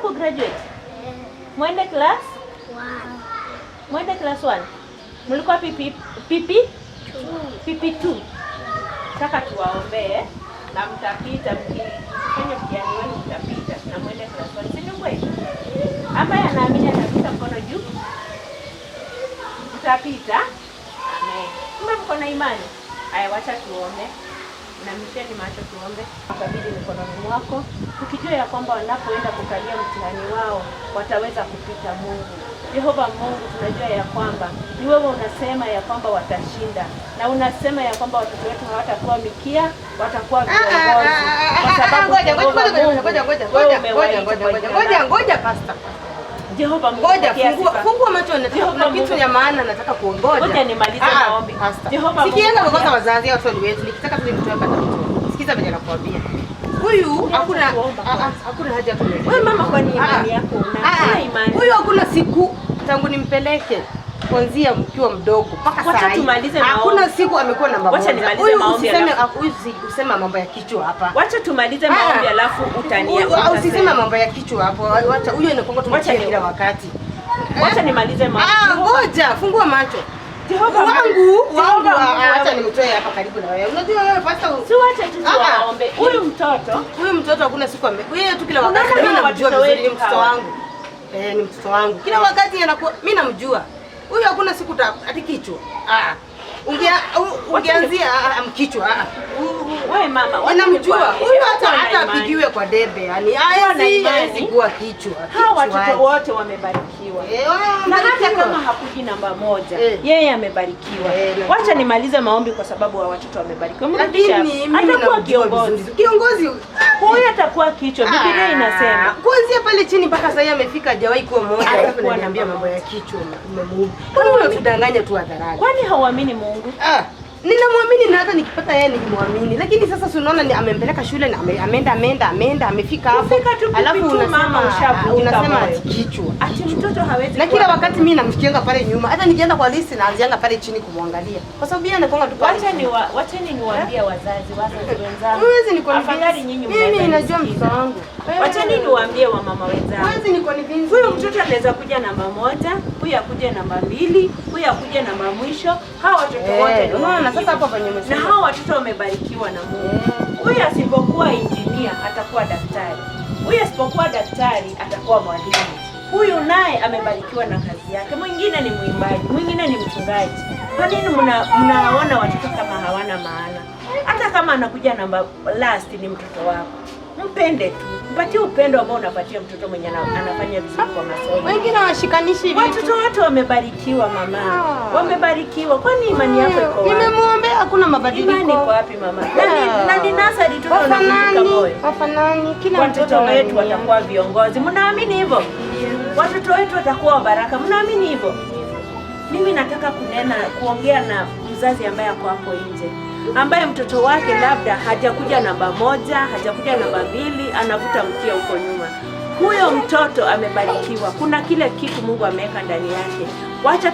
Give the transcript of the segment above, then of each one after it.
ku graduate? Mwende class 1. Mwende class 1. Mlikuwa PP 2. Nataka tuwaombee na mtapita, mkifanya mtihani wenu mtapita na mwende class 1. Si ndio kweli? Ambaye anaamini atapita mkono juu. Mtapita. Amen. Kama mko na imani, haya wacha tuombe. Na misheni macho tuombe. Kabidhi mikononi mwako, ukijua ya kwamba wanapoenda kukalia mtihani wao wataweza kupita. Mungu Jehova Mungu, tunajua ya kwamba ni wewe unasema ya kwamba watashinda, na unasema ya kwamba watoto wetu hawatakuwa mikia, watakuwa viongozi. Kwa sababu ngoja pastor. Jehova Mungu, fungua macho, na kitu ya maana nataka kuongoja. Ngoja nimalize maombi. Jehova Mungu, sikienda kwa wazazi au watu wetu, nikitaka tu mtu hapa na sikiza venye nakwambia. Huyu hakuna haja tu. Wewe mama, kwa nini imani yako una imani? Huyu hakuna siku tangu nimpeleke kuanzia mkiwa mdogo mpaka sasa. Wacha tumalize maombi. Hakuna siku amekuwa na mambo. Wacha nimalize maombi. Usiseme mambo ya kichwa hapa. Wacha tumalize maombi alafu utania. Usiseme mambo ya kichwa hapo. Wacha huyo inakonga tumachia kila wakati. Wacha nimalize maombi. Ngoja, fungua macho. Jehova wangu, acha nimtoe hapa karibu na wewe. Unajua wewe pastor, si wacha tu tuombe. Huyu mtoto hakuna siku yeye tu kila wakati mimi namjua vizuri, ni mtoto wangu. Ni mtoto wangu. Kila wakati anakuwa mimi namjua. Huyu hakuna siku ati kichwa. Ungeanzia mkichwa. Wewe mama, unamjua. Huyu hata apigiwe kwa debe. Yaani hawezi kuwa kichwa. Hawa watoto wote wamebarikiwa. Na hata kama hakuji namba 1, yeye amebarikiwa. Wacha nimalize maombi kwa sababu wa watoto wamebarikiwa. Mrudisha. Atakuwa kiongozi. Kiongozi huyu atakuwa kichwa. Biblia inasema kuanzia pale chini mpaka sasa amefika hajawahi kuwa mmoja. Alafu ananiambia mambo ya kichwa. Kwani unatudanganya tu hadharani? Kwani hauamini Mungu? Ninamwamini na hata nikipata yeye nilimwamini. Lakini sasa si unaona amempeleka shule na ameenda amefika hapo. Alafu unasema ati kichwa. Ati mtoto hawezi. Na kila wakati mimi namshikianga pale nyuma. Hata nikienda kwa list naanzianga pale chini kumwangalia. Kwa sababu yeye anakonga tu pale. Wacha niwaambie wazazi wenzangu. Huwezi nikwambia. Afadhali nyinyi mimi ninajua mtoto wangu. Wacha niwaambie wa mama wenzangu. Huwezi nikonvince. Huyu mtoto anaweza kuja namba 1, huyu akuje namba 2, huyu akuje namba mwisho. Hawa watoto wote unaona sasa hapo penye na hawa watoto wamebarikiwa na Mungu. Huyu asipokuwa injinia atakuwa daktari. Huyu asipokuwa daktari atakuwa mwalimu. Huyu naye amebarikiwa na kazi yake. Mwingine ni mwimbaji, mwingine ni mchungaji. Kwa nini mnaona watoto kama hawana maana? Hata kama anakuja namba last ni mtoto wako. Mpende tu. Mpatie upendo ambao unapatia mtoto mwenye anafanya vizuri kwa masomo. Wengine washikanishi vitu. Watoto wote wamebarikiwa mama. Wamebarikiwa. Kwani imani yako iko wapi? Nimemwombea hakuna mabadiliko. Imani iko wapi mama? Nani nasari tu tunafika moyo. Wafanani kila watoto wetu watakuwa viongozi. Mnaamini hivyo? Watoto wetu watakuwa baraka. Mnaamini hivyo? Mimi nataka kuongea na mzazi ambaye ako hapo nje, ambaye mtoto wake labda hajakuja namba 1, hajakuja namba 2, anavuta mkia huko nyuma. Huyo mtoto amebarikiwa. Kuna kile kitu Mungu ameweka ndani yake. Wacha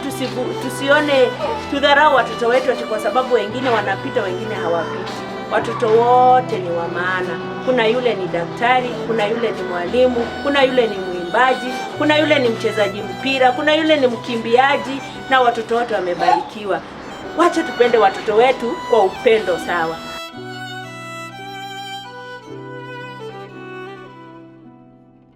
tusione tudharau watoto wetu ati kwa sababu wengine wanapita wengine hawapiti. Watoto wote ni wa maana. Kuna yule ni daktari, kuna yule ni mwalimu, kuna yule ni mwimbaji, kuna yule ni mchezaji mpira, kuna yule ni mkimbiaji, na watoto wote wamebarikiwa. Wacha tupende watoto wetu kwa upendo sawa.